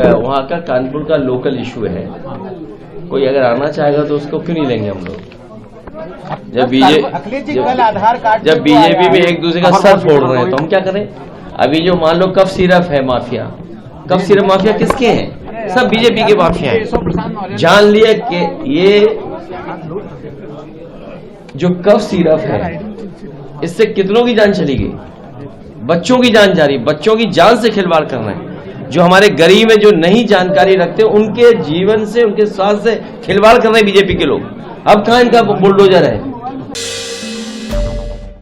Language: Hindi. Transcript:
वहाँ का कानपुर का लोकल इशू है, कोई अगर आना चाहेगा तो उसको क्यों नहीं लेंगे हम लोग। जब बीजेपी में एक दूसरे का सर फोड़ रहे हैं तो हम क्या करें। अभी जो मान लो कफ सिरप है माफिया, कफ सिरप माफिया किसके हैं, सब बीजेपी के माफिया हैं। जान लिया कि ये जो कफ सिरप है इससे कितनों की जान चली गई, बच्चों की जान जा रही, बच्चों की जान से खिलवाड़ कर रहे हैं। जो हमारे गरीब है, जो नहीं जानकारी रखते, उनके जीवन से, उनके स्वास्थ्य से खिलवाड़ कर रहे हैं बीजेपी के लोग। अब कहां इनका बुलडोजर है।